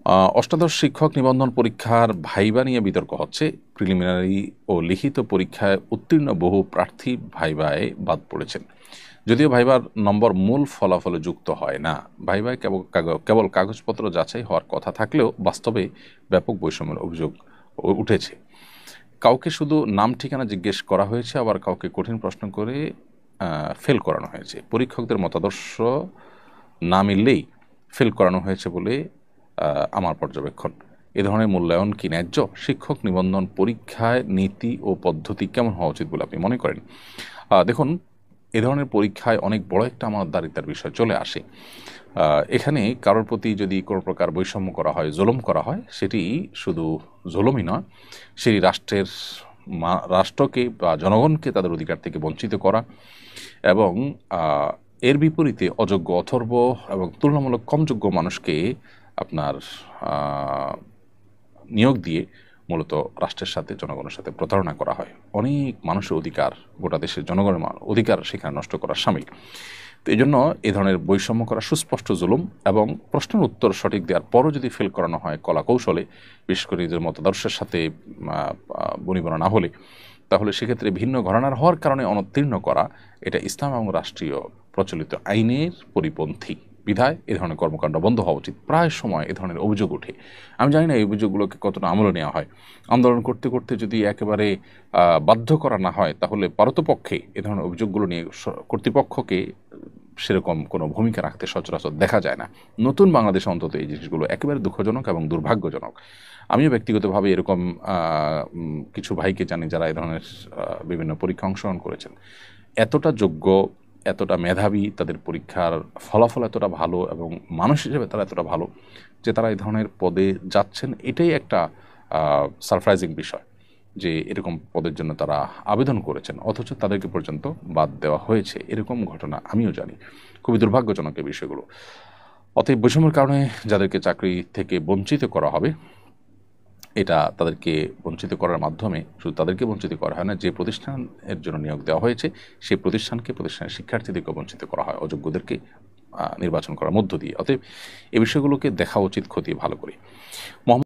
অষ্টাদশ শিক্ষক নিবন্ধন পরীক্ষার ভাইবা নিয়ে বিতর্ক হচ্ছে। প্রিলিমিনারি ও লিখিত পরীক্ষায় উত্তীর্ণ বহু প্রার্থী ভাইবায় বাদ পড়েছেন। যদিও ভাইবার নম্বর মূল ফলাফলে যুক্ত হয় না, ভাইবায় কেবল কাগজপত্র যাচাই হওয়ার কথা থাকলেও বাস্তবে ব্যাপক বৈষম্যের অভিযোগ উঠেছে। কাউকে শুধু নাম ঠিকানা জিজ্ঞেস করা হয়েছে, আবার কাউকে কঠিন প্রশ্ন করে ফেল করানো হয়েছে। পরীক্ষকদের মতাদর্শ না মিললেই ফেল করানো হয়েছে বলে আমার পর্যবেক্ষণ। এ ধরনের মূল্যায়ন কি ন্যায্য? শিক্ষক নিবন্ধন পরীক্ষায় নীতি ও পদ্ধতি কেমন হওয়া উচিত বলে আপনি মনে করেন? দেখুন, এ ধরনের পরীক্ষায় অনেক বড় একটা আমানতদারিতার বিষয় চলে আসে। এখানে কারোর প্রতি যদি কোনো প্রকার বৈষম্য করা হয়, জুলুম করা হয়, সেটি শুধু জুলুমই নয়, সেই রাষ্ট্রকে বা জনগণকে তাদের অধিকার থেকে বঞ্চিত করা এবং এর বিপরীতে অযোগ্য, অথর্ব এবং তুলনামূলক কম যোগ্য মানুষকে আপনার নিয়োগ দিয়ে মূলত রাষ্ট্রের সাথে, জনগণের সাথে প্রতারণা করা হয়। অনেক মানুষের অধিকার, গোটা দেশের জনগণের অধিকার সেখানে নষ্ট করা সামিল। তো এই জন্য এ ধরনের বৈষম্য করা সুস্পষ্ট জুলুম, এবং প্রশ্নের উত্তর সঠিক দেওয়ার পরও যদি ফেল করানো হয় কলা কৌশলে, বিশেষ করে নিজের মতাদর্শের সাথে বনিবনা না হলে, তাহলে সেক্ষেত্রে ভিন্ন ঘরানার হওয়ার কারণে অনুত্তীর্ণ করা, এটা ইসলাম এবং রাষ্ট্রীয় প্রচলিত আইনের পরিপন্থী। বিধায় এ ধরনের কর্মকাণ্ড বন্ধ হওয়া উচিত। প্রায় সময় এ ধরনের অভিযোগ ওঠে। আমি জানি না এই অভিযোগগুলোকে কতটা আমলে নেওয়া হয়। আন্দোলন করতে করতে যদি একেবারে বাধ্য করা না হয়, তাহলে পারতপক্ষে এ ধরনের অভিযোগগুলো নিয়ে কর্তৃপক্ষকে সেরকম কোনো ভূমিকা রাখতে সচরাচর দেখা যায় না। নতুন বাংলাদেশে অন্তত এই জিনিসগুলো একেবারে দুঃখজনক এবং দুর্ভাগ্যজনক। আমিও ব্যক্তিগতভাবে এরকম কিছু ভাইকে জানি যারা এই ধরনের বিভিন্ন পরীক্ষা অংশগ্রহণ করেছেন। এতটা যোগ্য, এতটা মেধাবী, তাদের পরীক্ষার ফলাফল এতটা ভালো এবং মানুষ হিসেবে তারা এতটা ভালো যে তারা এই ধরনের পদে যাচ্ছেন। এটাই একটা সারপ্রাইজিং বিষয় যে এরকম পদের জন্য তারা আবেদন করেছেন, অথচ তাদেরকে পর্যন্ত বাদ দেওয়া হয়েছে। এরকম ঘটনা আমিও জানি। খুবই দুর্ভাগ্যজনক এই বিষয়গুলো। অতএব বৈষম্যের কারণে যাদেরকে চাকরি থেকে বঞ্চিত করা হবে, এটা তাদেরকে বঞ্চিত করার মাধ্যমে শুধু তাদেরকে বঞ্চিত করা হয় না, যে প্রতিষ্ঠানের জন্য নিয়োগ দেওয়া হয়েছে সেই প্রতিষ্ঠানের শিক্ষার্থীদেরকে বঞ্চিত করা হয়, অযোগ্যদেরকে নির্বাচন করার মধ্য দিয়ে। অতএব এই বিষয়গুলোকে দেখা উচিত খতিয়ে ভালো করে।